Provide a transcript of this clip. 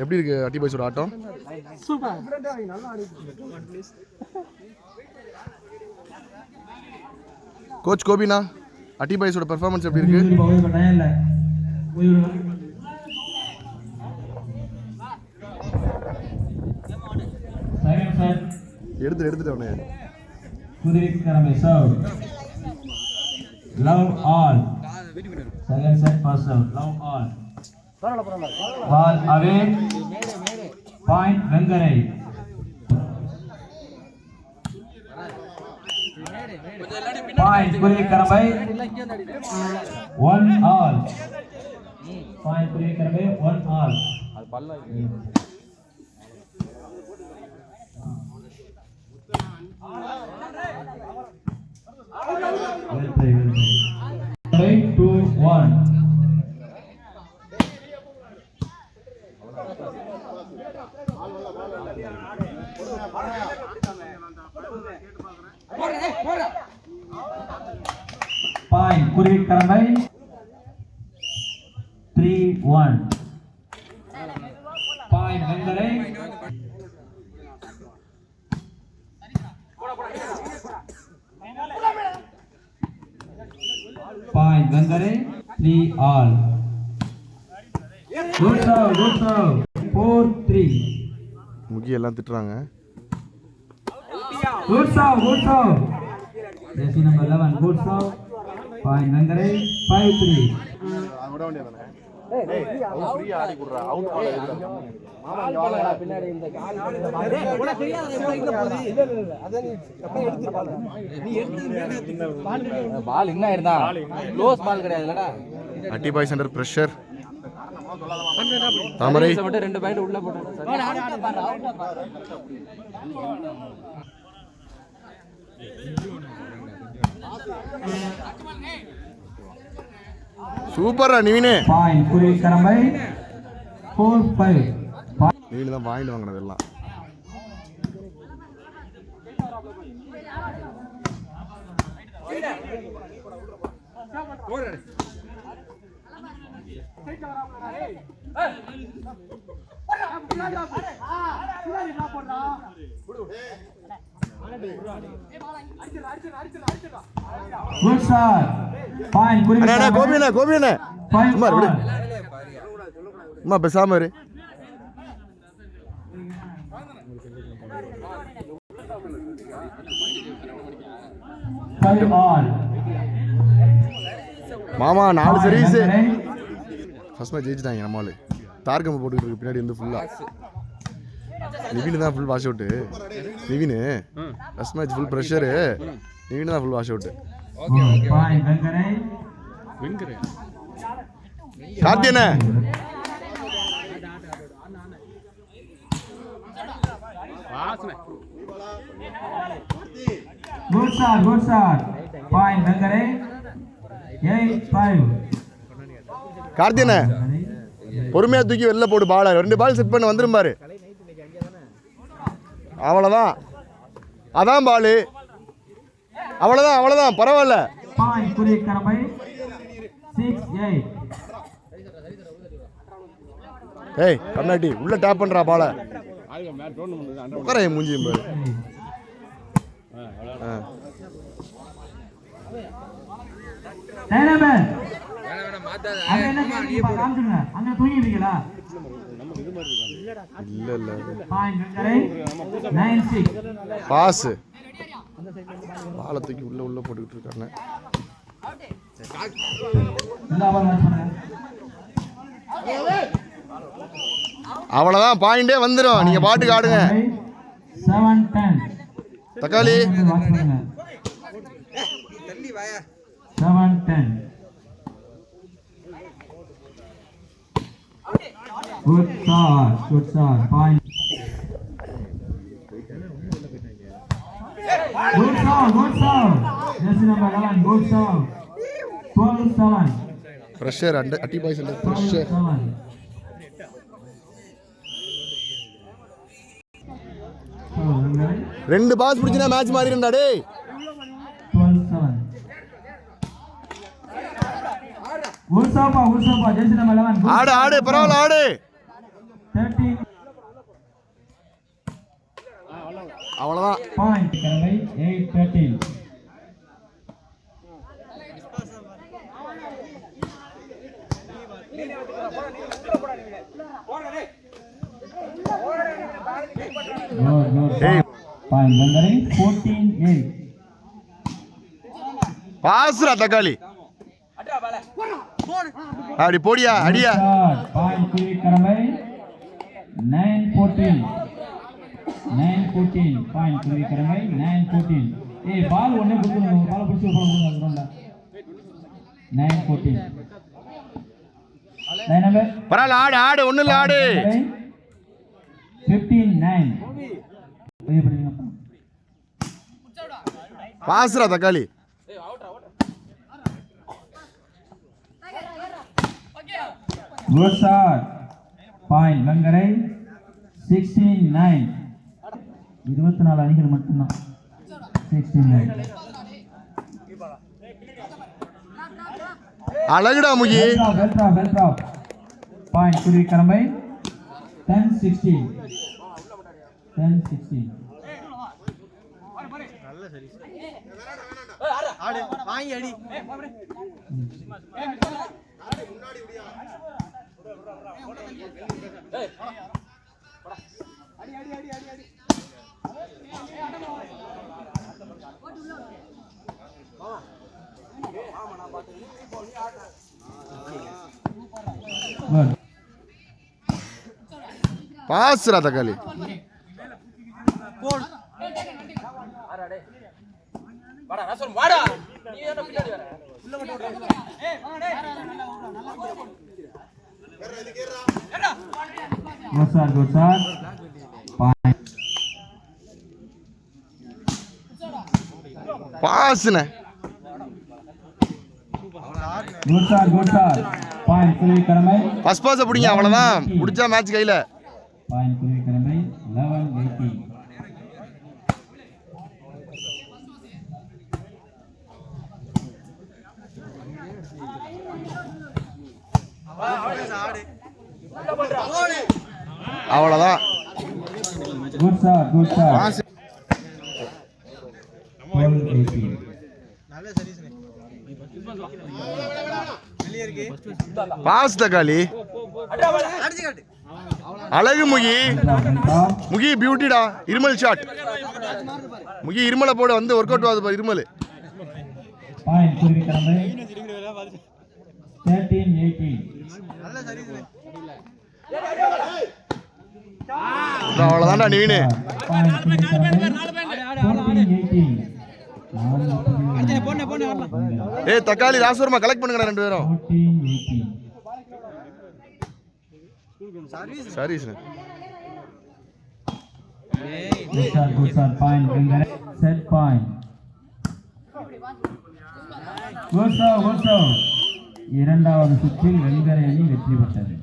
எப்படி இருக்கு அட்டி பாய்ஸோட ஆட்டம்? சூப்பர். கோச் கோபினா, அட்டி பாய்ஸோட பெர்ஃபார்மன்ஸ் எப்படி இருக்கு? எடுத்துட்டவனே. Love all. Second set, first out. Love all. Ball away. Point Vengarai. Point Puri Karabai. 1 all. Point Puri Karabai. 1 all. Well played. 2-1. Point Puri Karabai. 3-1. Point Vengarai. Point Vengarai. 3 all. Good serve. 4-3. Mukhi எல்லாம் திட்டுறாங்க. Good serve. Jersey number 11. Good serve. Point Vengarai. 5-3. விட வேண்டியதானே? அவன் ஃப்ரீயா ஆடி குடுறா. Out பால் எடுக்கறாங்க. மாமா இங்க வாடா பின்னாடி இந்த கால் உனக்கு தெரியாத சைடுல போகுது. இல்ல அத நீ அப்ப எடுத்து பால். நீ எடுத்து பால் என்ன ஆயிருந்தா? க்ளோஸ் பால் கிடையாதுலடா. Atti boys under pressure. தாமரை மட்டும் 2 பாயிண்ட் உள்ள போட்டாங்க. சூப்பரா நிவினே. Point Puri Karabai. 4-5. நிவின் தான் பாயிண்ட் வாங்குனது எல்லாம். Good shot. Point Puri அண்ணா கோபியண்ணே சும்மா விடு. அம்மா பேசாம இரு. மாமா 4 சர்வீஸ் ஃபர்ஸ்ட் மேட்ச் ஜெயிச்சிட்டாங்க நம்மால. தார்கம் போட்டுட்டு இருக்கு பின்னாடி வந்து ஃபுல்லா. நிவின் தான் full wash out. Nivin first match full pressure. Nivin தான் ஃபுல் வாஷ் அவுட். சாத்தியண்ணே Good shot. Point Vengarai. 8-5. கார்த்தியண்ணே பொறுமையா தூக்கி வெளில போடு பால. 2 பால் செட் பண்ண வந்துரும் பாரு. அவ்வளவுதான். அதான் பால். அவ்வளவுதான் பரவாயில்ல. Point Puri Karabai. 6-8. ஏய் கண்ணாடி உள்ள டேப் பண்றா பால. உட்கார மூஞ்சியும் பாரு. பாஸ் பால தூக்கி உள்ள போட்டுக்கிட்டு இருக்காங்க. அவ்வளவுதான் பாயிண்டே வந்துடும். நீங்க பாட்டுக்கு ஆடுங்க. 7-10. தக்காளி 7-10. Good shot. Point. Good serve. Jersey number 11. Good serve. 12-7. Pressure Atti boys under pressure. 2 pass பிடிச்சினா மேட்ச் மாறிடும்டா டேய். 12-7. Good serve. Jersey number 11. ஆடு பரவாயில்ல ஆடு. அவ்வளவுதான். Point கடமை 8-13. Point வந்தரை 14-8. பாசுரா தக்காளி. அப்படி போடியா அடியா. Point கடமை 9-14. 9-14. Point கடமை 9-14. ஏய் பால் ஒண்ணே குடுங்க. பால் புடிச்சு போடுங்க கிரவுண்ட்ல. 9-14. லைன் நம்பர் பரவாயில்ல ஆடு ஆடு ஒண்ணு இல்ல ஆடு. 15-9. பாசுரா தக்காளி. Good shot. Point வெங்கரை 16-9. 24 அணிகள் மட்டும்தான். 16-9. அழகுடா முகி. Well drop. Point குருவி கடமை 10-16. 10-16. ஆடு வாங்கி அடி. Good. பாசுரா தக்காளி. Good shot. Point. பாசுன. Good shot. Point குருவி கடமை. ஃபர்ஸ்ட் பாஸ் புடிங்க அவ்வளவுதான். முடிச்சா மேட்ச் கையில. Point குருவி கடமை 11-18. அவ்வளவுதான். Good shot. 12-18. நல்ல சர்வீஸ் வெளிய இருக்கு. பாஸ் தக்காளி. அடிச்சு காட்டு. அழகு முகி. முகி பியூட்டிடா. இருமல் ஷாட். முகி இருமலை போட வந்து ஒர்க் அவுட் ஆகுது இருமல். Point குருவி கடமை 13-18. நல்ல சர்வீஸ். அவ்வளவுதான்டா நீனு. Point குருவி கடமை 14-18. ஏய் தக்காளி ராசவர்மா கலெக்ட் பண்ணுங்கடா ரெண்டு பேரும். 14-18. Service. Good shot. Point Vengarai set point. Good shot. இரண்டாவது சுற்றில் வெங்கரை அணி வெற்றி பெற்றது.